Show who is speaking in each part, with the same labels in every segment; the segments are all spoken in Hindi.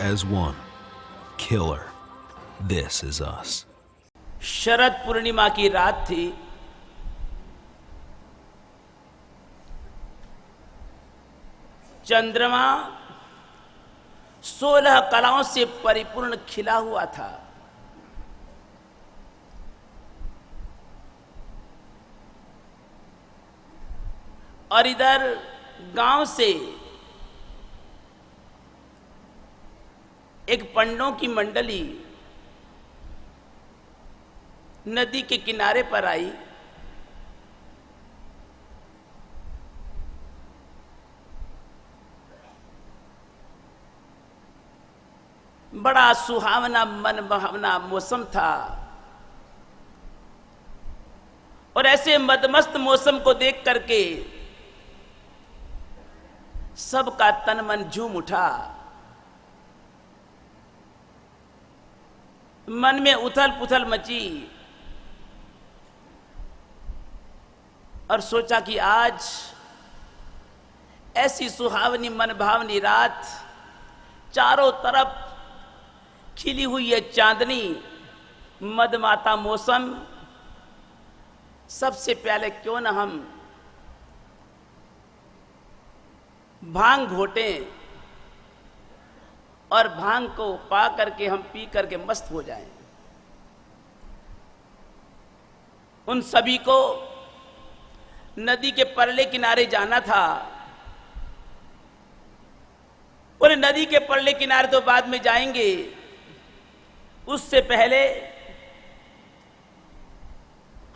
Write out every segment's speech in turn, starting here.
Speaker 1: as one. Killer. This is us.
Speaker 2: Sharad Purnima की रात थी। चंद्रमा 16 कलाओं से परिपूर्ण खिला हुआ था। और इधर गांव से एक पंडों की मंडली नदी के किनारे पर आई। बड़ा सुहावना मन भावना मौसम था। और ऐसे मदमस्त मौसम को देख करके सबका तन मन झूम उठा। मन में उथल पुथल मची और सोचा कि आज ऐसी सुहावनी मन भावनी रात, चारों तरफ खिली हुई है चांदनी, मदमाता मौसम, सबसे पहले क्यों न हम भांग घोटें और भांग को पा करके हम पी करके मस्त हो जाएं। उन सभी को नदी के परले किनारे जाना था। और नदी के परले किनारे तो बाद में जाएंगे, उससे पहले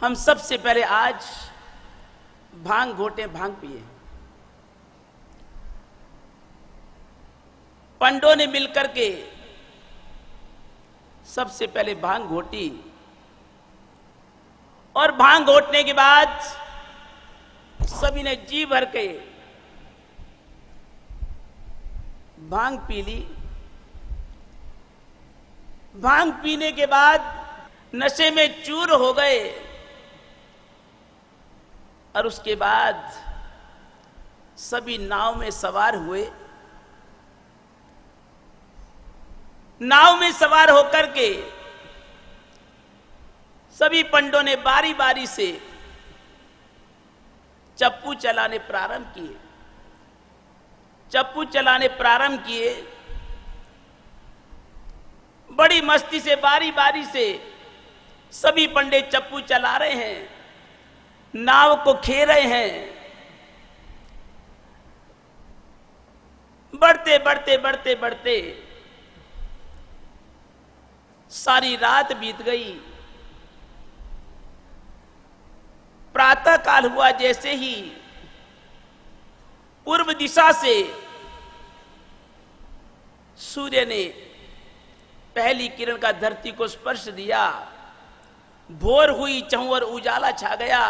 Speaker 2: हम सबसे पहले आज भांग घोटे, भांग पिए। पंडों ने मिलकर के सबसे पहले भांग घोटी। और भांग घोटने के बाद सभी ने जी भर के भांग पी ली। भांग पीने के बाद नशे में चूर हो गए। और उसके बाद सभी नाव में सवार हुए। नाव में सवार होकर के सभी पंडों ने बारी बारी से चप्पू चलाने प्रारंभ किए। चप्पू चलाने प्रारंभ किए। बड़ी मस्ती से बारी बारी से सभी पंडे चप्पू चला रहे हैं, नाव को खे रहे हैं। बढ़ते बढ़ते बढ़ते बढ़ते सारी रात बीत गई। प्रातः काल हुआ, जैसे ही पूर्व दिशा से सूर्य ने पहली किरण का धरती को स्पर्श दिया, भोर हुई, चहुंओर उजाला छा गया।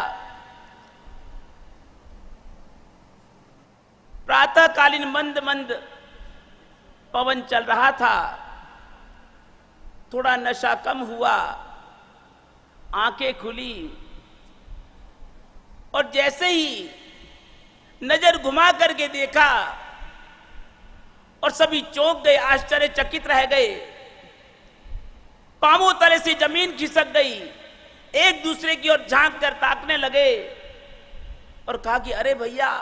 Speaker 2: प्रातःकालीन मंद मंद पवन चल रहा था। थोड़ा नशा कम हुआ, आंखें खुली और जैसे ही नजर घुमा करके देखा और सभी चौंक गए, आश्चर्यचकित रह गए। पांवों तले से जमीन खिसक गई। एक दूसरे की ओर झांक कर ताकने लगे और कहा कि अरे भैया,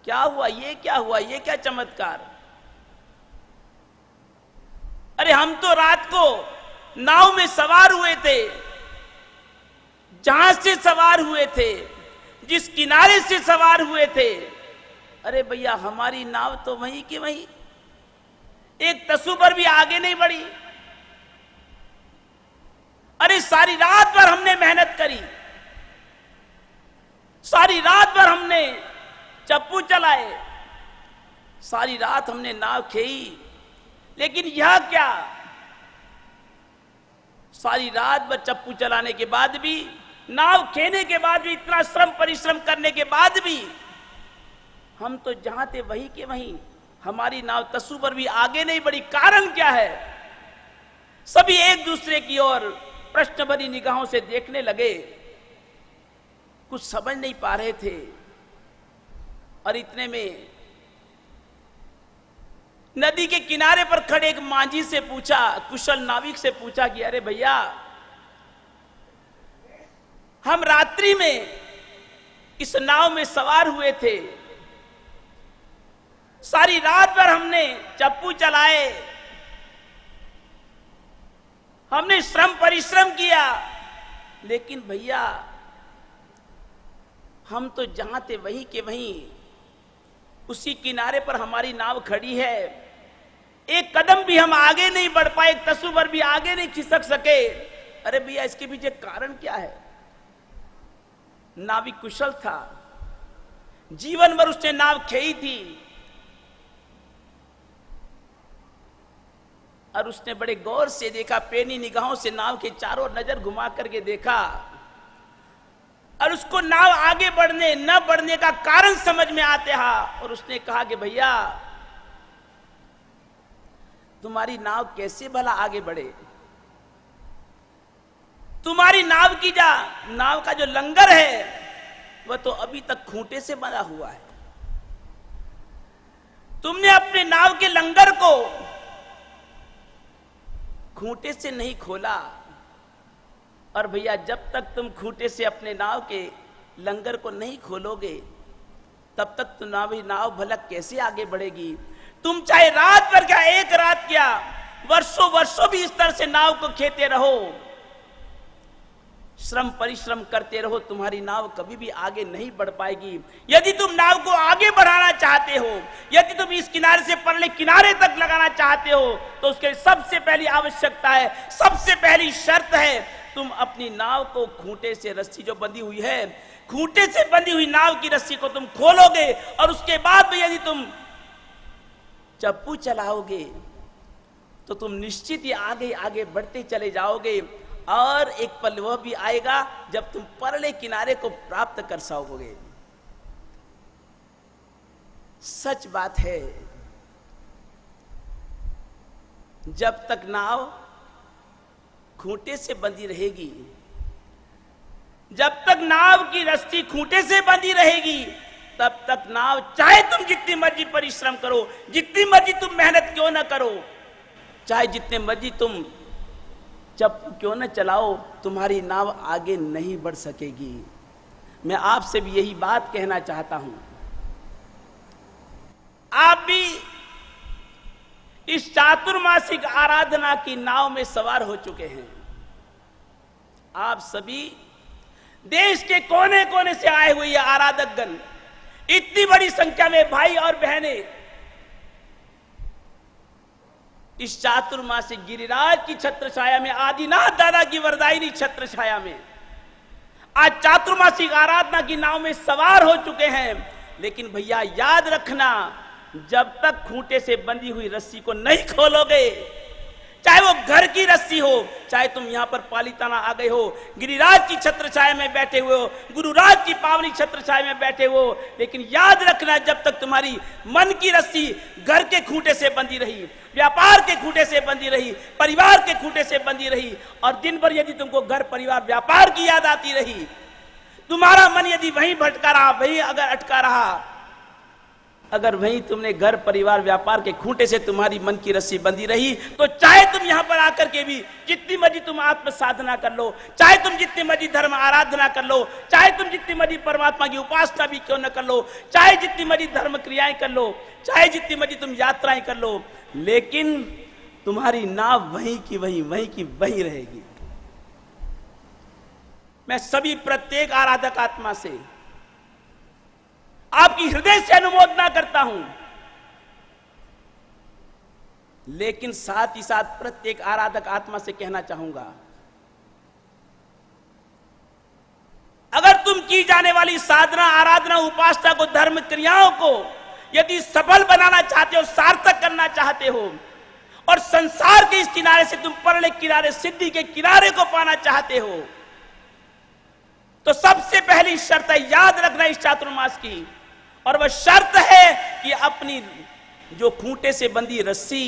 Speaker 2: क्या हुआ, ये क्या हुआ, ये क्या चमत्कार। अरे हम तो रात को नाव में सवार हुए थे, जहां से सवार हुए थे, जिस किनारे से सवार हुए थे, अरे भैया हमारी नाव तो वहीं की वहीं, एक तसु पर भी आगे नहीं बढ़ी। अरे सारी रात भर हमने मेहनत करी, सारी रात भर हमने चप्पू चलाए, सारी रात हमने नाव खेई, लेकिन यह क्या, सारी रात भर चप्पू चलाने के बाद भी, नाव खेने के बाद भी, इतना श्रम परिश्रम करने के बाद भी हम तो जहां थे वहीं के वहीं, हमारी नाव तसु पर भी आगे नहीं बढ़ी। कारण क्या है? सभी एक दूसरे की ओर प्रश्न भरी निगाहों से देखने लगे, कुछ समझ नहीं पा रहे थे। और इतने में नदी के किनारे पर खड़े एक मांझी से पूछा, कुशल नाविक से पूछा कि अरे भैया, हम रात्रि में इस नाव में सवार हुए थे, सारी रात भर हमने चप्पू चलाए, हमने श्रम परिश्रम किया, लेकिन भैया हम तो जहां थे वहीं के वहीं उसी किनारे पर हमारी नाव खड़ी है, एक कदम भी हम आगे नहीं बढ़ पाए, एक तसु भर भी आगे नहीं खिसक सके। अरे भैया, इसके पीछे कारण क्या है? नाविक कुशल था, जीवन भर उसने नाव खेई थी, और उसने बड़े गौर से देखा, पेनी निगाहों से नाव के चारों नजर घुमा करके देखा, और उसको नाव आगे बढ़ने न बढ़ने का कारण समझ में आते हा। और उसने कहा कि भैया, तुम्हारी नाव कैसे भला आगे बढ़े? तुम्हारी नाव का जो लंगर है वह तो अभी तक खूंटे से बना हुआ है। तुमने अपने नाव के लंगर को खूंटे से नहीं खोला, और भैया जब तक तुम खूंटे से अपने नाव के लंगर को नहीं खोलोगे तब तक तुम्हारी नाव भला कैसे आगे बढ़ेगी? तुम चाहे रात भर क्या, एक रात क्या, वर्षों वर्षों भी इस तरह से नाव को खेते रहो, श्रम परिश्रम करते रहो, तुम्हारी नाव कभी भी आगे नहीं बढ़ पाएगी। यदि तुम नाव को आगे बढ़ाना चाहते हो, यदि तुम इस किनारे से परले किनारे तक लगाना चाहते हो, तो उसके सबसे पहली आवश्यकता है, सबसे पहली शर्त है, तुम अपनी नाव को खूंटे से, रस्सी जो बंधी हुई है, खूंटे से बंधी हुई नाव की रस्सी को तुम खोलोगे, और उसके बाद भी यदि तुम चप्पू चलाओगे तो तुम निश्चित ही आगे आगे बढ़ते चले जाओगे, और एक पल वह भी आएगा जब तुम परले किनारे को प्राप्त कर सकोगे। सच बात है, जब तक नाव खूंटे से बंधी रहेगी, जब तक नाव की रस्सी खूंटे से बंधी रहेगी, तब तक नाव, चाहे तुम जितनी मर्जी परिश्रम करो, जितनी मर्जी तुम मेहनत क्यों ना करो, चाहे जितने मर्जी तुम चप्पू क्यों न चलाओ, तुम्हारी नाव आगे नहीं बढ़ सकेगी। मैं आपसे भी यही बात कहना चाहता हूं। आप भी इस चातुर्मासिक आराधना की नाव में सवार हो चुके हैं। आप सभी देश के कोने कोने से आए हुए आराधकगण, इतनी बड़ी संख्या में भाई और बहनें इस चातुर्मासिक गिरिराज की छत्र छाया में, आदिनाथ दादा की वरदायिनी छत्र छाया में आज चातुर्मासिक आराधना की नाव में सवार हो चुके हैं। लेकिन भैया याद रखना, जब तक खूंटे से बंधी हुई रस्सी को नहीं खोलोगे, चाहे वो घर की रस्सी हो, चाहे तुम यहां पर पालीताना आ गए हो, गिरिराज की छत्र छाया में बैठे हुए हो, गुरुराज की पावनी छत्र छाया में बैठे हो, लेकिन याद रखना, जब तक तुम्हारी मन की रस्सी घर के खूंटे से बंधी रही, व्यापार के खूंटे से बंधी रही, परिवार के खूंटे से बंधी रही, और दिन भर यदि तुमको घर परिवार व्यापार की याद आती रही, तुम्हारा मन यदि वहीं भटका रहा, वहीं अगर अटका रहा, अगर वहीं तुमने घर परिवार व्यापार के खूंटे से तुम्हारी मन की रस्सी बंधी रही, तो चाहे तुम यहां पर आकर के भी जितनी मर्जी तुम आत्म साधना कर लो, चाहे तुम जितनी मर्जी धर्म आराधना कर लो, चाहे तुम जितनी मर्जी परमात्मा की उपासना भी क्यों न कर लो, चाहे जितनी मर्जी धर्म क्रियाएं कर लो, चाहे जितनी मर्जी तुम यात्राएं कर लो, लेकिन तुम्हारी नाव वहीं की वहीं रहेगी। मैं सभी प्रत्येक आराधक आत्मा से आपकी हृदय से अनुमोदना करता हूं, लेकिन साथ ही साथ प्रत्येक आराधक आत्मा से कहना चाहूंगा, अगर तुम की जाने वाली साधना, आराधना, उपासना को, धर्म क्रियाओं को यदि सफल बनाना चाहते हो, सार्थक करना चाहते हो, और संसार के इस किनारे से तुम परले किनारे, सिद्धि के किनारे को पाना चाहते हो, तो सबसे पहली शर्त है, याद रखना इस चातुर्मास की, और वह शर्त है कि अपनी जो खूंटे से बंधी रस्सी,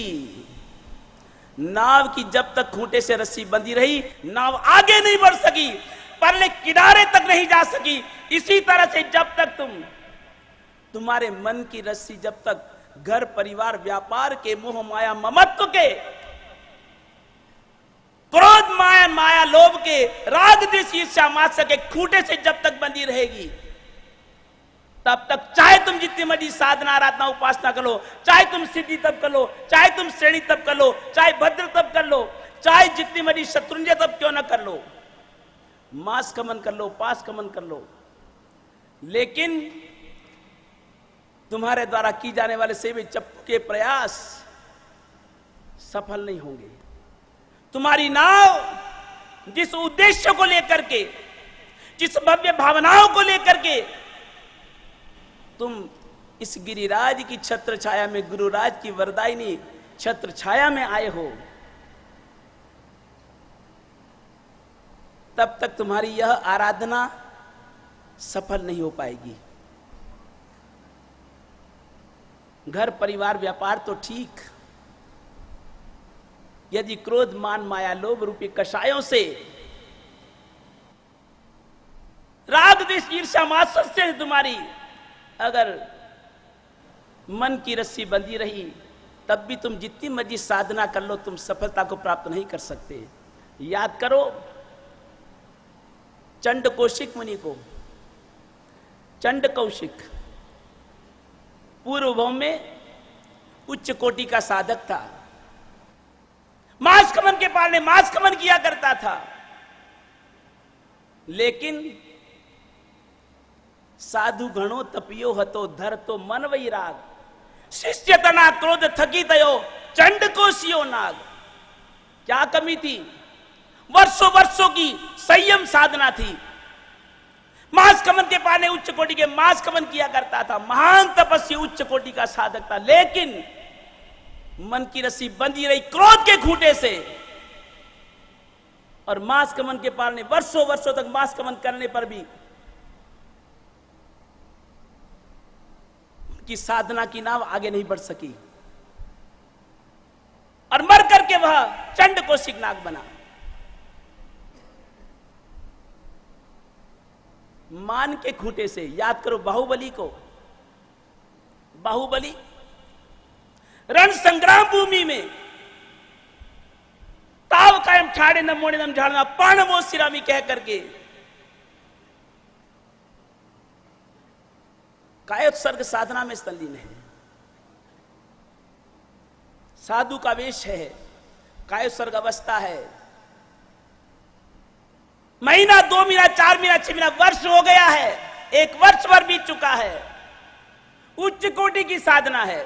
Speaker 2: नाव की जब तक खूंटे से रस्सी बंधी रही, नाव आगे नहीं बढ़ सकी, परले किनारे तक नहीं जा सकी। इसी तरह से जब तक तुम्हारे मन की रस्सी जब तक घर परिवार व्यापार के, मोह माया ममत्व के, क्रोध माया माया लोभ के, राग द्वेष ईर्ष्या मात्सर्य के खूंटे से जब तक बंधी रहेगी तब तक चाहे तुम जितनी मर्जी साधना आराधना उपासना कर लो, चाहे तुम सिद्धि तप कर लो, चाहे तुम श्रेणी तप कर लो, चाहे भद्र तप कर लो, चाहे जितनी मर्जी शत्रुंजय तप क्यों ना कर लो, मास कमन कर लो, पास कमन कर लो, लेकिन तुम्हारे द्वारा की जाने वाले सेवे जप के प्रयास सफल नहीं होंगे। तुम्हारी नाव जिस उद्देश्य को लेकर के, जिस भव्य भावनाओं को लेकर के तुम इस गिरिराज की छत्र छाया में, गुरुराज की वरदायिनी छत्र छाया में आए हो, तब तक तुम्हारी यह आराधना सफल नहीं हो पाएगी। घर परिवार व्यापार तो ठीक, यदि क्रोध मान माया लोभ रूपी कषायों से, राग द्वेष ईर्ष्या मात्सर्य से तुम्हारी अगर मन की रस्सी बंधी रही, तब भी तुम जितनी मर्जी साधना कर लो, तुम सफलता को प्राप्त नहीं कर सकते। याद करो चंड कौशिक मुनि को। चंड कौशिक पूर्व भव में उच्च कोटि का साधक था, मास कमन के पालने मास कमन किया करता था, लेकिन साधु गणो तपियो हतो धर तो मन वही राग, शिष्य तना क्रोध थकी तयो चंड कोशियो नाग। क्या कमी थी? वर्षों वर्षों की संयम साधना थी। मास कमन के पाने उच्च कोटि के मास कमन किया करता था, महान तपस्वी उच्च कोटि का साधक था, लेकिन मन की रस्सी बंधी रही क्रोध के खूंटे से, और मास कमन के पालने वर्षों वर्षों तक मास कमन करने पर भी की साधना की नाव आगे नहीं बढ़ सकी, और मर करके वह चंड कौशिक नाग बना। मान के खूंटे से, याद करो बाहुबली को। बाहुबली रण संग्राम भूमि में ताव कायम ठाड़े न मोड़े नम झाड़ना पण वो सिरामी कह करके कायोत्सर्ग साधना में तल्लीन है। साधु का वेश है, कायोत्सर्ग अवस्था है। महीना, 2 महीना, 4 महीना, 6 महीना, वर्ष हो गया है, 1 वर्ष भर बीत चुका है, उच्च कोटि की साधना है,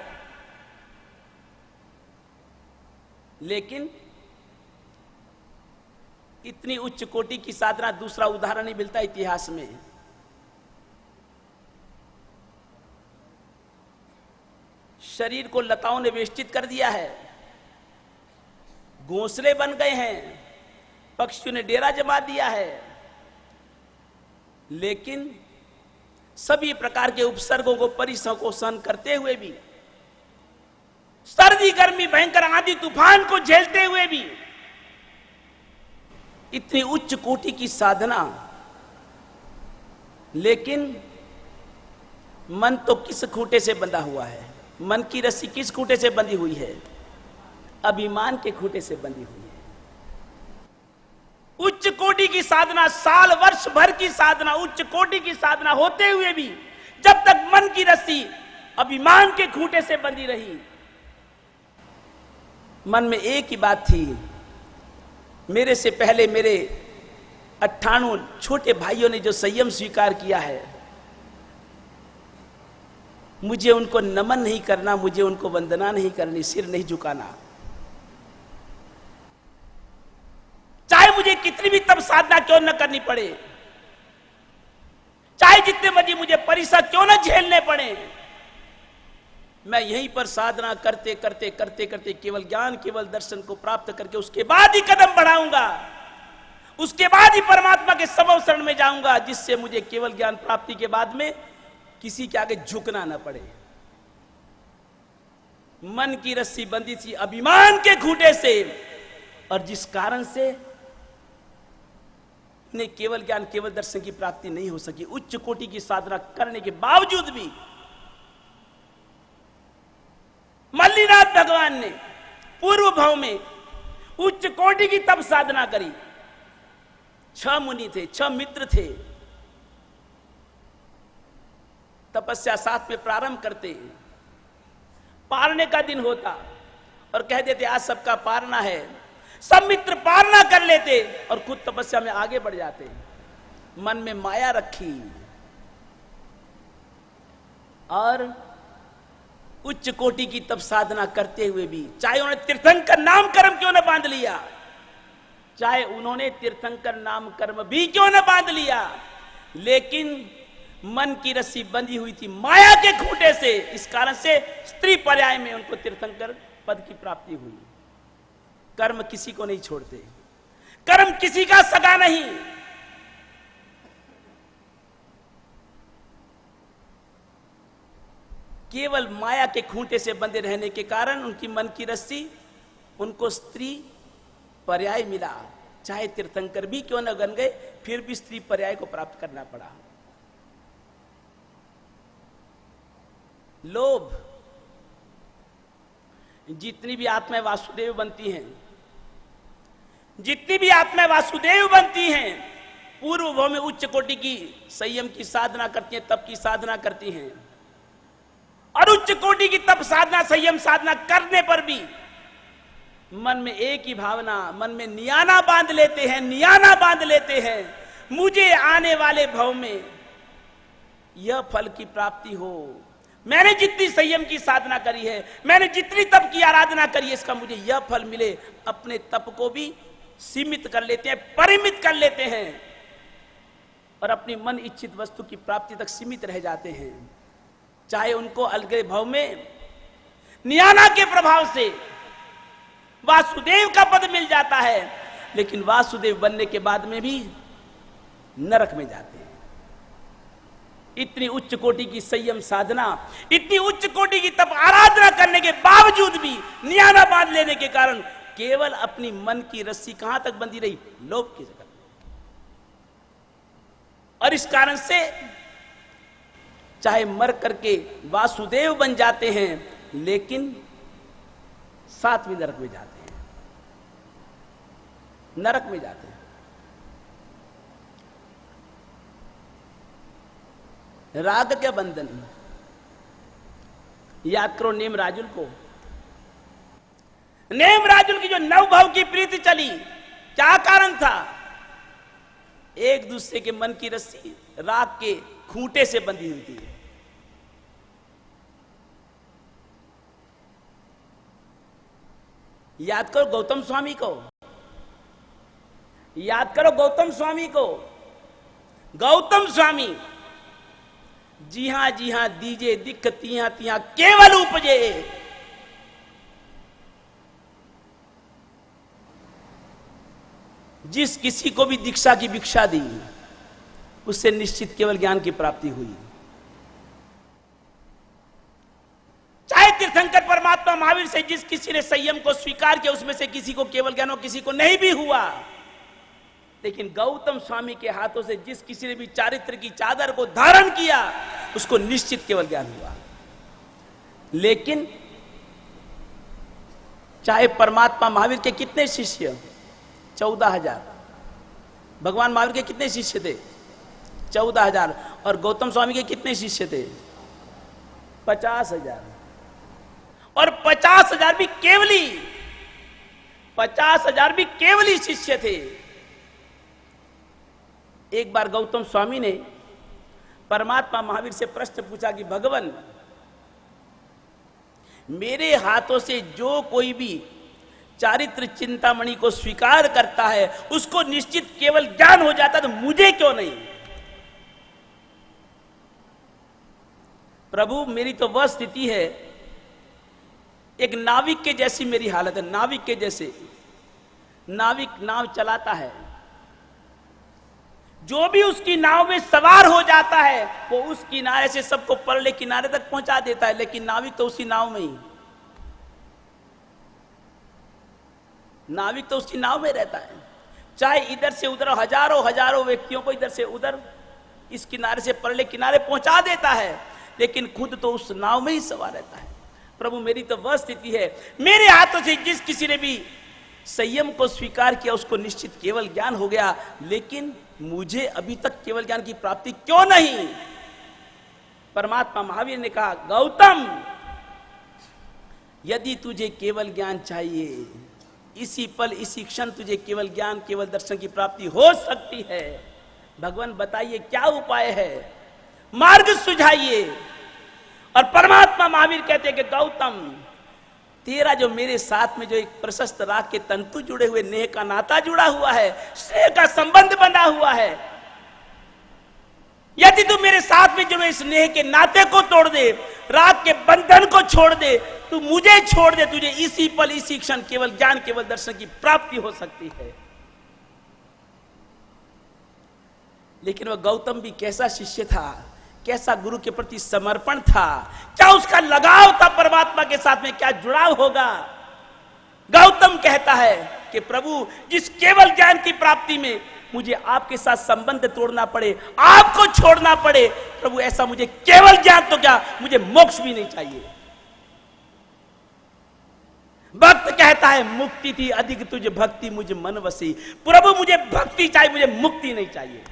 Speaker 2: लेकिन इतनी उच्च कोटि की साधना दूसरा उदाहरण नहीं मिलता इतिहास में। शरीर को लताओं ने वेष्टित कर दिया है, घोंसले बन गए हैं, पक्षियों ने डेरा जमा दिया है, लेकिन सभी प्रकार के उपसर्गों को, परिसरों को सहन करते हुए भी, सर्दी गर्मी भयंकर आंधी तूफान को झेलते हुए भी, इतनी उच्च कोटि की साधना, लेकिन मन तो किस खूंटे से बंधा हुआ है? मन की रस्सी किस खूंटे से बंधी हुई है? अभिमान के खूंटे से बंधी हुई है। उच्च कोटि की साधना, साल वर्ष भर की साधना, उच्च कोटि की साधना होते हुए भी जब तक मन की रस्सी अभिमान के खूंटे से बंधी रही, मन में एक ही बात थी, मेरे से पहले मेरे 98 छोटे भाइयों ने जो संयम स्वीकार किया है, मुझे उनको नमन नहीं करना, मुझे उनको वंदना नहीं करनी, सिर नहीं झुकाना, चाहे मुझे कितनी भी तप साधना क्यों न करनी पड़े, चाहे जितने मर्जी मुझे परिसर क्यों न झेलने पड़े, मैं यहीं पर साधना करते करते करते करते केवल ज्ञान, केवल दर्शन को प्राप्त करके उसके बाद ही कदम बढ़ाऊंगा, उसके बाद ही परमात्मा के सबव शरण में जाऊंगा, जिससे मुझे केवल ज्ञान प्राप्ति के बाद में किसी के आगे झुकना न पड़े। मन की रस्सी बंधी थी अभिमान के खूंटे से, और जिस कारण से उन्हें केवल ज्ञान, केवल दर्शन की प्राप्ति नहीं हो सकी। उच्च कोटि की साधना करने के बावजूद भी मल्लीनाथ भगवान ने पूर्व भाव में उच्च कोटि की तप साधना करी। 6 मुनि थे, 6 मित्र थे। तपस्या साथ में प्रारंभ करते, पारने का दिन होता और कह देते आज सबका पारना है। सब मित्र पारना कर लेते और खुद तपस्या में आगे बढ़ जाते। मन में माया रखी और उच्च कोटि की तप साधना करते हुए भी, चाहे उन्होंने तीर्थंकर नाम कर्म क्यों न बांध लिया, चाहे उन्होंने तीर्थंकर नाम कर्म भी क्यों न बांध लिया, लेकिन मन की रस्सी बंधी हुई थी माया के खूंटे से। इस कारण से स्त्री पर्याय में उनको तीर्थंकर पद की प्राप्ति हुई। कर्म किसी को नहीं छोड़ते, कर्म किसी का सगा नहीं। केवल माया के खूंटे से बंधे रहने के कारण उनकी मन की रस्सी उनको स्त्री पर्याय मिला। चाहे तीर्थंकर भी क्यों न बन गए, फिर भी स्त्री पर्याय को प्राप्त करना पड़ा। लोभ, जितनी भी आत्माएं वासुदेव बनती हैं, जितनी भी आत्माएं वासुदेव बनती हैं, पूर्व भाव में उच्च कोटि की संयम की साधना करती हैं, तप की साधना करती हैं। और उच्च कोटि की तप साधना संयम साधना करने पर भी मन में एक ही भावना, मन में नियाना बांध लेते हैं, नियाना बांध लेते हैं, मुझे आने वाले भाव में यह फल की प्राप्ति हो। मैंने जितनी संयम की साधना करी है, मैंने जितनी तप की आराधना करी है, इसका मुझे यह फल मिले। अपने तप को भी सीमित कर लेते हैं, परिमित कर लेते हैं और अपनी मन इच्छित वस्तु की प्राप्ति तक सीमित रह जाते हैं। चाहे उनको अलग भाव में नियाना के प्रभाव से वासुदेव का पद मिल जाता है, लेकिन वासुदेव बनने के बाद में भी नरक में जाते हैं। इतनी उच्च कोटि की संयम साधना, इतनी उच्च कोटि की तप आराधना करने के बावजूद भी नियाना बांध लेने के कारण केवल अपनी मन की रस्सी कहां तक बंधी रही, लोभ की जगह। और इस कारण से चाहे मर करके वासुदेव बन जाते हैं, लेकिन साथ में नरक में जाते हैं, नरक में जाते हैं। राग के बंधन, याद करो नेम राजुल को। नेम राजुल की जो नवभाव की प्रीति चली, क्या कारण था? एक दूसरे के मन की रस्सी राग के खूंटे से बंधी हुई थी। याद करो गौतम स्वामी को, याद करो गौतम स्वामी को। गौतम स्वामी जी हां दीजे दिख तिहां तिहां केवल उपजे। जिस किसी को भी दीक्षा की भिक्षा दी, उससे निश्चित केवल ज्ञान की प्राप्ति हुई। चाहे तीर्थंकर परमात्मा महावीर से जिस किसी ने संयम को स्वीकार किया, उसमें से किसी को केवल ज्ञान हो, किसी को नहीं भी हुआ। लेकिन गौतम स्वामी के हाथों से जिस किसी ने भी चारित्र की चादर को धारण किया, उसको निश्चित केवल ज्ञान हुआ। लेकिन चाहे परमात्मा महावीर के कितने शिष्य, 14,000। भगवान महावीर के कितने शिष्य थे? 14,000। और गौतम स्वामी के कितने शिष्य थे? 50,000। और 50,000 भी केवली, 50,000 भी केवली शिष्य थे। एक बार गौतम स्वामी ने परमात्मा महावीर से प्रश्न पूछा कि भगवान, मेरे हाथों से जो कोई भी चारित्र चिंतामणि को स्वीकार करता है, उसको निश्चित केवल ज्ञान हो जाता, तो मुझे क्यों नहीं? प्रभु, मेरी तो वह स्थिति है, एक नाविक के जैसी मेरी हालत है। नाविक के जैसे, नाविक नाव चलाता है, जो भी उसकी नाव में सवार हो जाता है वो उस किनारे से सबको परले किनारे तक पहुंचा देता है, लेकिन नाविक तो उसी नाव में ही, नाविक तो उसकी नाव में रहता है। चाहे इधर से उधर हजारों व्यक्तियों को इधर से उधर इस किनारे से परले किनारे पहुंचा देता है, लेकिन खुद तो उस नाव में ही सवार रहता है। प्रभु मेरी तो वह स्थिति है, मेरे हाथों से जिस किसी ने भी संयम को स्वीकार किया उसको निश्चित केवल ज्ञान हो गया, लेकिन मुझे अभी तक केवल ज्ञान की प्राप्ति क्यों नहीं? परमात्मा महावीर ने कहा, गौतम यदि तुझे केवल ज्ञान चाहिए, इसी पल इसी क्षण तुझे केवल ज्ञान केवल दर्शन की प्राप्ति हो सकती है। भगवान बताइए क्या उपाय है, मार्ग सुझाइए। और परमात्मा महावीर कहते हैं कि गौतम तेरा जो मेरे साथ में जो एक प्रशस्त राग के तंतु जुड़े हुए, नेह का नाता जुड़ा हुआ है, स्नेह का संबंध बना हुआ है, यदि तू मेरे साथ में जुड़े इस नेह के नाते को तोड़ दे, राग के बंधन को छोड़ दे, तू मुझे छोड़ दे, तुझे इसी पल इसी क्षण केवल ज्ञान केवल दर्शन की प्राप्ति हो सकती है। लेकिन वह गौतम भी कैसा शिष्य था, कैसा गुरु के प्रति समर्पण था, क्या उसका लगाव था परमात्मा के साथ में, क्या जुड़ाव होगा। गौतम कहता है कि प्रभु जिस केवल ज्ञान की प्राप्ति में मुझे आपके साथ संबंध तोड़ना पड़े, आपको छोड़ना पड़े, प्रभु ऐसा मुझे केवल ज्ञान तो क्या, मुझे मोक्ष भी नहीं चाहिए। भक्त कहता है मुक्ति थी अधिक तुझे भक्ति मुझे मन वसी, प्रभु मुझे भक्ति चाहिए, मुझे मुक्ति नहीं चाहिए।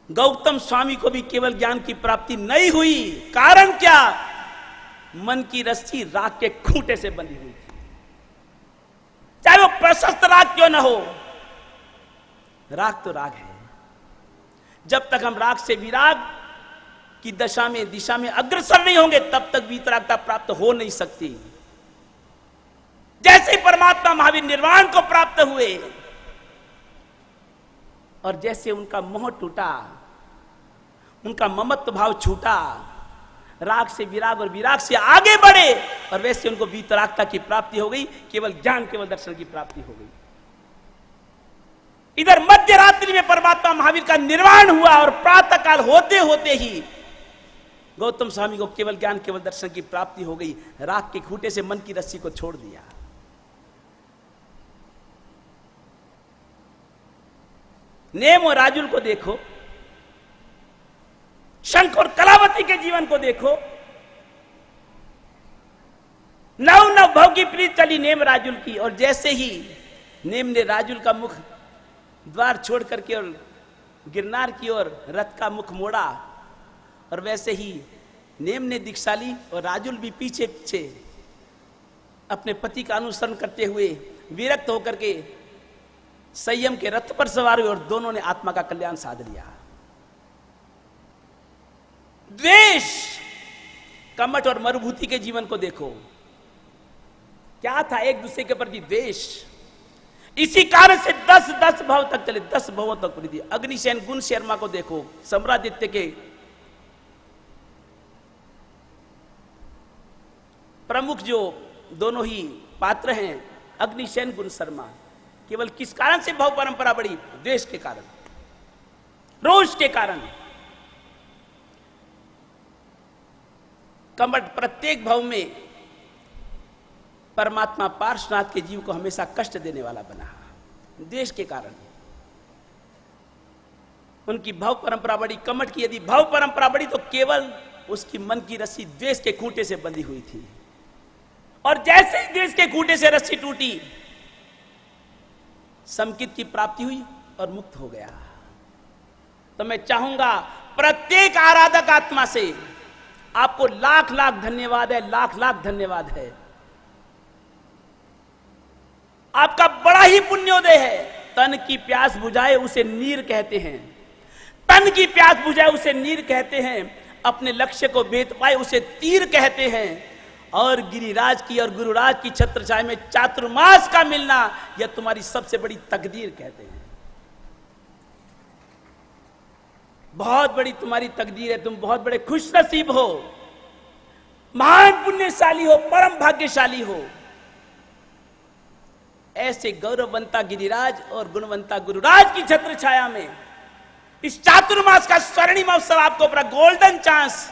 Speaker 2: गौतम स्वामी को भी केवल ज्ञान की प्राप्ति नहीं हुई, कारण क्या? मन की रस्सी राग के खूंटे से बंधी हुई थी, चाहे वो प्रशस्त राग क्यों ना हो। राग तो राग है, जब तक हम राग से विराग की दिशा में अग्रसर नहीं होंगे तब तक वीतरागता प्राप्त हो नहीं सकती। जैसे ही परमात्मा महावीर निर्वाण को प्राप्त हुए और जैसे उनका मोह टूटा, उनका ममत्व भाव छूटा, राग से विराग और विराग से आगे बढ़े, और वैसे उनको वीतरागता की प्राप्ति हो गई, केवल ज्ञान केवल दर्शन की प्राप्ति हो गई। इधर मध्य रात्रि में परमात्मा महावीर का निर्वाण हुआ और प्रातः काल होते होते ही गौतम स्वामी को केवल ज्ञान केवल दर्शन की प्राप्ति हो गई। राग के खूंटे से मन की रस्सी को छोड़ दिया। नेम और राजुल को देखो, शंख और कलावती के जीवन को देखो। नव नव भव की प्रीत चली नेम राजुल की, और जैसे ही नेम ने राजुल का मुख द्वार छोड़ करके और गिरनार की ओर रथ का मुख मोड़ा, और वैसे ही नेम ने दीक्षा ली और राजुल भी पीछे पीछे अपने पति का अनुसरण करते हुए विरक्त होकर के संयम के रथ पर सवार हुए, और दोनों ने आत्मा का कल्याण साध लिया। द्वेष, कमठ और मरुभूति के जीवन को देखो, क्या था एक दूसरे के प्रति द्वेष। इसी कारण से 10 भाव तक चले, 10 भावों तक पूरी थी। अग्निसेन गुण शर्मा को देखो, सम्रादित्य के प्रमुख जो दोनों ही पात्र हैं, अग्निसेन गुण शर्मा, केवल किस कारण से भाव परंपरा बढ़ी? द्वेष के कारण, रोष के कारण। कमठ प्रत्येक भाव में परमात्मा पार्श्वनाथ के जीव को हमेशा कष्ट देने वाला बना, द्वेष के कारण। उनकी भाव परंपरा बढ़ी। कमठ की यदि भाव परंपरा बढ़ी तो केवल उसकी मन की रस्सी द्वेष के खूंटे से बंधी हुई थी, और जैसे ही द्वेष के खूंटे से रस्सी टूटी, समकित की प्राप्ति हुई और मुक्त हो गया। तो मैं चाहूंगा प्रत्येक आराधक आत्मा से आपको लाख लाख धन्यवाद है, लाख लाख धन्यवाद है। आपका बड़ा ही पुण्योदय है। तन की प्यास बुझाए उसे नीर कहते हैं, तन की प्यास बुझाए उसे नीर कहते हैं, अपने लक्ष्य को भेद पाए उसे तीर कहते हैं, और गिरिराज की और गुरुराज की छत्र छाया में चातुर्मास का मिलना यह तुम्हारी सबसे बड़ी तकदीर कहते हैं। बहुत बड़ी तुम्हारी तकदीर है, तुम बहुत बड़े खुश नसीब हो, महान पुण्यशाली हो, परम भाग्यशाली हो। ऐसे गौरववंता गिरिराज और गुणवंता गुरुराज की छत्र छाया में इस चातुर्मास का स्वर्णिम अवसर आपको अपना गोल्डन चांस,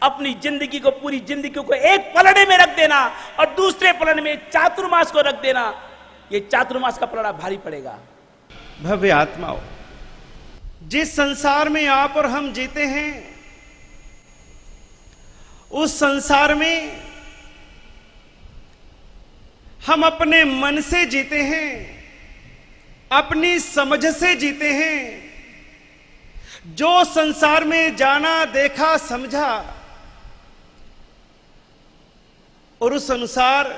Speaker 2: अपनी जिंदगी को, पूरी जिंदगी को एक पलड़े में रख देना और दूसरे पलड़े में चातुर्मास को रख देना, ये चातुर्मास का पलड़ा भारी पड़ेगा।
Speaker 3: भव्य आत्माओं, जिस संसार में आप और हम जीते हैं उस संसार में हम अपने मन से जीते हैं, अपनी समझ से जीते हैं। जो संसार में जाना, देखा, समझा और उस अनुसार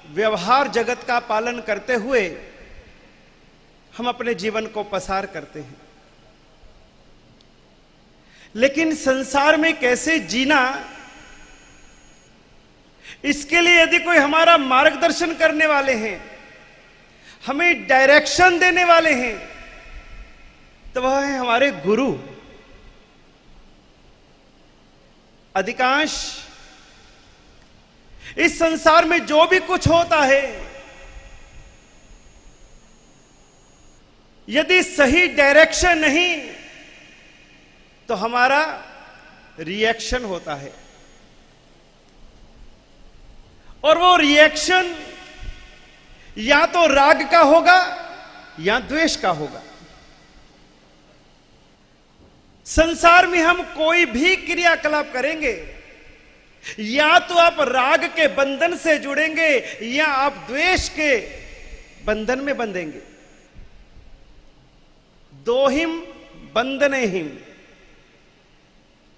Speaker 3: व्यवहार जगत का पालन करते हुए हम अपने जीवन को पसार करते हैं। लेकिन संसार में कैसे जीना, इसके लिए यदि कोई हमारा मार्गदर्शन करने वाले हैं, हमें डायरेक्शन देने वाले हैं, तो वह है हमारे गुरु। अधिकांश इस संसार में जो भी कुछ होता है, यदि सही डायरेक्शन नहीं तो हमारा रिएक्शन होता है, और वो रिएक्शन या तो राग का होगा या द्वेष का होगा। संसार में हम कोई भी क्रियाकलाप करेंगे, या तो आप राग के बंधन से जुड़ेंगे या आप द्वेष के बंधन में बंधेंगे। दोहिम बंधने हिम।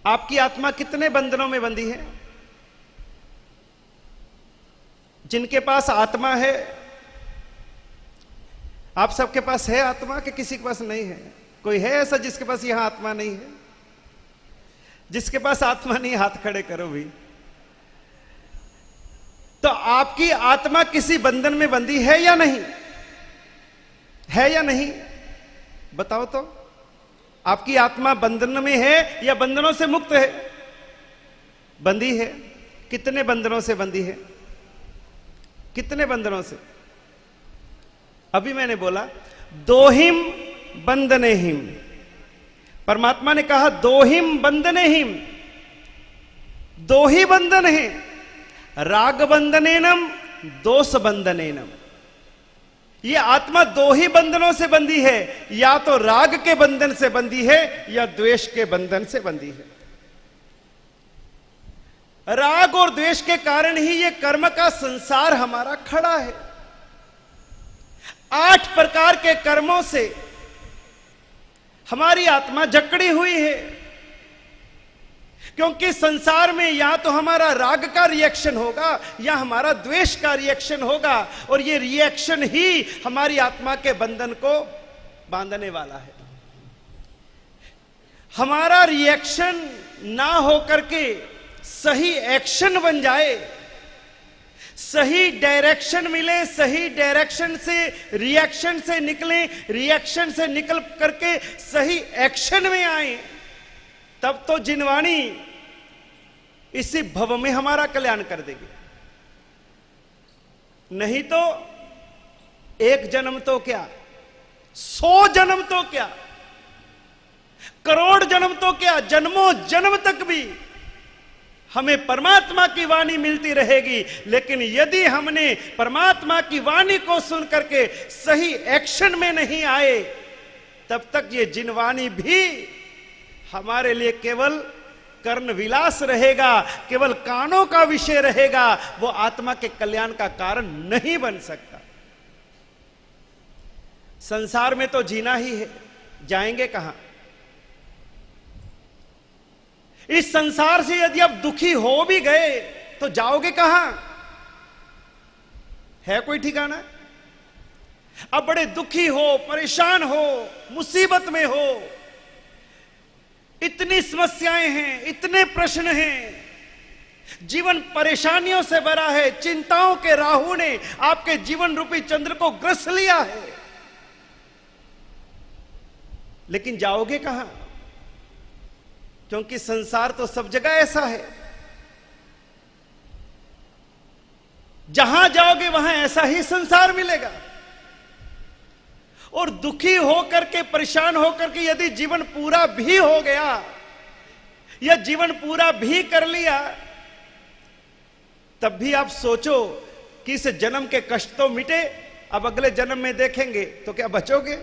Speaker 3: आपकी आत्मा कितने बंधनों में बंधी है? जिनके पास आत्मा है, आप सबके पास है आत्मा कि किसी के पास नहीं है? कोई है ऐसा जिसके पास यहां आत्मा नहीं है? जिसके पास आत्मा नहीं, हाथ खड़े करो भी। तो आपकी आत्मा किसी बंधन में बंधी है या नहीं? है या नहीं? बताओ तो। आपकी आत्मा बंधन में है या बंधनों से मुक्त है? बंधी है। कितने बंधनों से बंधी है? कितने बंधनों से? अभी मैंने बोला दोहिम बंधने हिम। परमात्मा ने कहा दोहिम बंधने हिम। दो ही बंधन है, राग बंधनेनम, दोष बंधनेनम। ये आत्मा दो ही बंधनों से बंधी है, या तो राग के बंधन से बंधी है या द्वेष के बंधन से बंधी है। राग और द्वेष के कारण ही ये कर्म का संसार हमारा खड़ा है। 8 प्रकार के कर्मों से हमारी आत्मा जकड़ी हुई है, क्योंकि संसार में या तो हमारा राग का रिएक्शन होगा या हमारा द्वेष का रिएक्शन होगा, और ये रिएक्शन ही हमारी आत्मा के बंधन को बांधने वाला है। हमारा रिएक्शन ना होकर के सही एक्शन बन जाए, सही डायरेक्शन मिले, सही डायरेक्शन से रिएक्शन से निकले, रिएक्शन से निकल करके सही एक्शन में आए, तब तो जिनवाणी इसी भव में हमारा कल्याण कर देगी। नहीं तो 1 जन्म तो क्या, 100 जन्म तो क्या, करोड़ जन्म तो क्या, जन्मों जन्म तक भी हमें परमात्मा की वाणी मिलती रहेगी। लेकिन यदि हमने परमात्मा की वाणी को सुन करके सही एक्शन में नहीं आए, तब तक ये जिनवाणी भी हमारे लिए केवल कर्ण विलास रहेगा, केवल कानों का विषय रहेगा। वो आत्मा के कल्याण का कारण नहीं बन सकता। संसार में तो जीना ही है, जाएंगे कहां? इस संसार से यदि आप दुखी हो भी गए तो जाओगे कहां? है कोई ठिकाना? अब बड़े दुखी हो, परेशान हो, मुसीबत में हो, इतनी समस्याएं हैं, इतने प्रश्न हैं, जीवन परेशानियों से भरा है, चिंताओं के राहु ने आपके जीवन रूपी चंद्र को ग्रस लिया है, लेकिन जाओगे कहां? क्योंकि संसार तो सब जगह ऐसा है, जहां जाओगे वहां ऐसा ही संसार मिलेगा। और दुखी होकर के, परेशान होकर के यदि जीवन पूरा भी हो गया या जीवन पूरा भी कर लिया, तब भी आप सोचो कि इस जन्म के कष्ट तो मिटे, अब अगले जन्म में देखेंगे तो क्या बचोगे?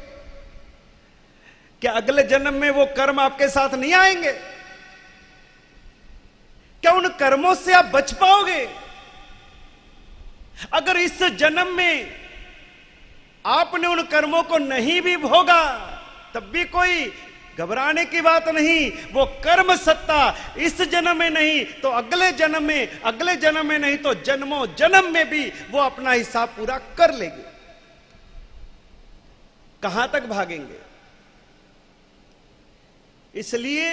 Speaker 3: क्या अगले जन्म में वो कर्म आपके साथ नहीं आएंगे? क्या उन कर्मों से आप बच पाओगे? अगर इस जन्म में आपने उन कर्मों को नहीं भी भोगा तब भी कोई घबराने की बात नहीं। वो कर्म सत्ता इस जन्म में नहीं तो अगले जन्म में, अगले जन्म में नहीं तो जन्मों जन्म में भी वो अपना हिसाब पूरा कर लेगी। कहां तक भागेंगे? इसलिए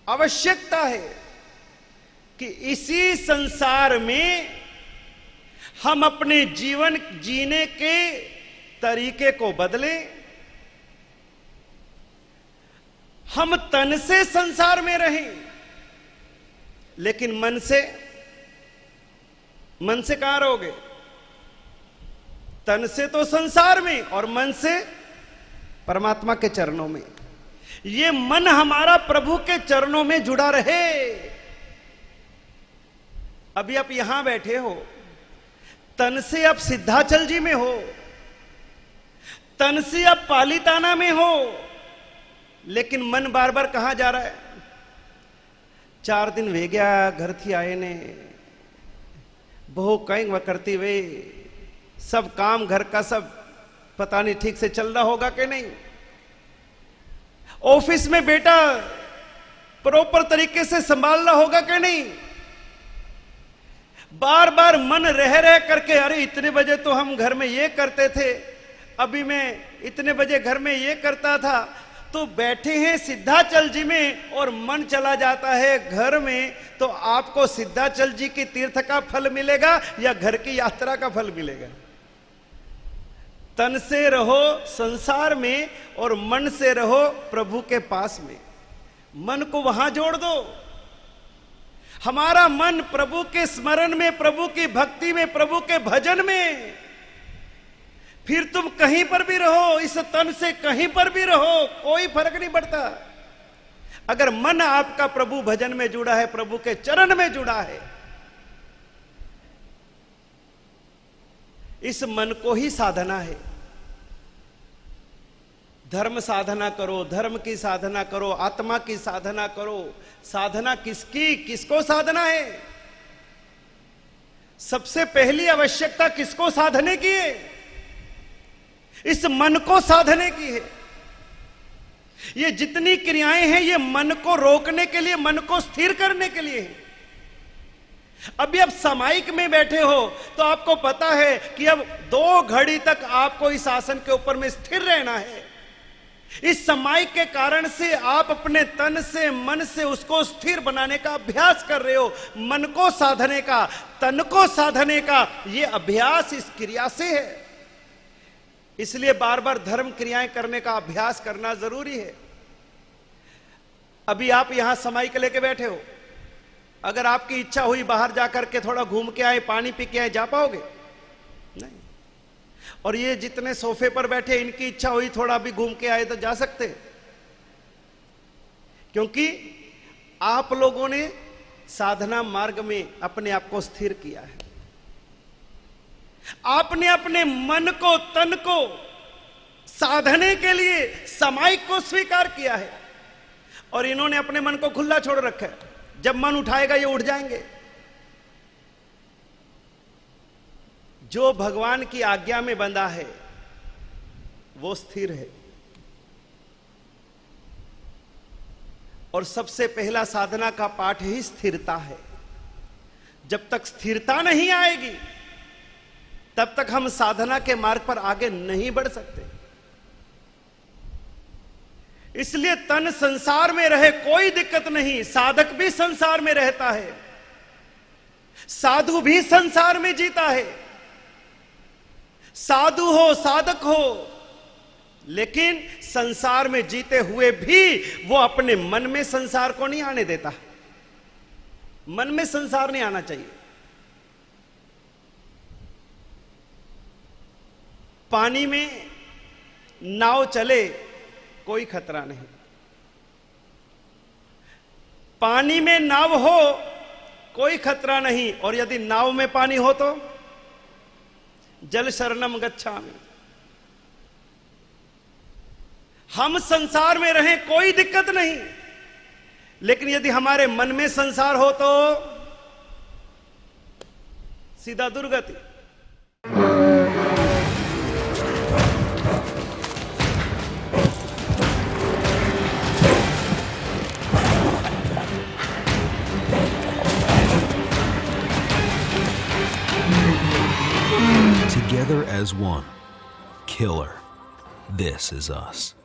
Speaker 3: आवश्यकता है कि इसी संसार में हम अपने जीवन जीने के तरीके को बदलें। हम तन से संसार में रहें लेकिन मन से कहां रहोगे? तन से तो संसार में और मन से परमात्मा के चरणों में। ये मन हमारा प्रभु के चरणों में जुड़ा रहे। अभी आप यहां बैठे हो, तन से आप सिद्धाचल जी में हो, तन से आप पालीताना में हो, लेकिन मन बार बार कहां जा रहा है? 4 दिन वे गया घर थी आए ने, बहु कहीं वह करती वे, सब काम घर का सब पता नहीं ठीक से चल रहा होगा कि नहीं। ऑफिस में बेटा प्रॉपर तरीके से संभाल रहा होगा कि नहीं। बार बार मन रह रह करके, अरे इतने बजे तो हम घर में ये करते थे, अभी मैं इतने बजे घर में ये करता था। तो बैठे हैं सिद्धाचल जी में और मन चला जाता है घर में, तो आपको सिद्धाचल जी की तीर्थ का फल मिलेगा या घर की यात्रा का फल मिलेगा? तन से रहो संसार में और मन से रहो प्रभु के पास में। मन को वहां जोड़ दो। हमारा मन प्रभु के स्मरण में, प्रभु की भक्ति में, प्रभु के भजन में। फिर तुम कहीं पर भी रहो, इस तन से कहीं पर भी रहो, कोई फर्क नहीं पड़ता। अगर मन आपका प्रभु भजन में जुड़ा है, प्रभु के चरण में जुड़ा है, इस मन को ही साधना है। धर्म साधना करो, धर्म की साधना करो, आत्मा की साधना करो। साधना किसकी, किसको साधना है? सबसे पहली आवश्यकता किसको साधने की है? इस मन को साधने की है। ये जितनी क्रियाएं हैं ये मन को रोकने के लिए, मन को स्थिर करने के लिए है। अभी आप सामायिक में बैठे हो तो आपको पता है कि अब 2 घड़ी तक आपको इस आसन के ऊपर में स्थिर रहना है। इस सामायिक के कारण से आप अपने तन से, मन से उसको स्थिर बनाने का अभ्यास कर रहे हो। मन को साधने का, तन को साधने का ये अभ्यास इस क्रिया से है। इसलिए बार बार धर्म क्रियाएं करने का अभ्यास करना जरूरी है। अभी आप यहां सामायिक लेके बैठे हो, अगर आपकी इच्छा हुई बाहर जाकर के थोड़ा घूम के आए, पानी पी के आए, जा पाओगे? नहीं। और ये जितने सोफे पर बैठे, इनकी इच्छा हुई थोड़ा भी घूम के आए तो जा सकते, क्योंकि आप लोगों ने साधना मार्ग में अपने आप को स्थिर किया है। आपने अपने मन को, तन को साधने के लिए सामायिक को स्वीकार किया है, और इन्होंने अपने मन को खुला छोड़ रखा है। जब मन उठाएगा ये उठ जाएंगे। जो भगवान की आज्ञा में बंधा है वो स्थिर है। और सबसे पहला साधना का पाठ ही स्थिरता है। जब तक स्थिरता नहीं आएगी तब तक हम साधना के मार्ग पर आगे नहीं बढ़ सकते। इसलिए तन संसार में रहे कोई दिक्कत नहीं, साधक भी संसार में रहता है, साधु भी संसार में जीता है। साधु हो, साधक हो, लेकिन संसार में जीते हुए भी वो अपने मन में संसार को नहीं आने देता। मन में संसार नहीं आना चाहिए। पानी में नाव चले कोई खतरा नहीं, पानी में नाव हो कोई खतरा नहीं, और यदि नाव में पानी हो तो जल शरणम गच्छामि। हम संसार में रहें कोई दिक्कत नहीं, लेकिन यदि हमारे मन में संसार हो तो सीधा दुर्गति।
Speaker 1: Together as one. Killer. This is us.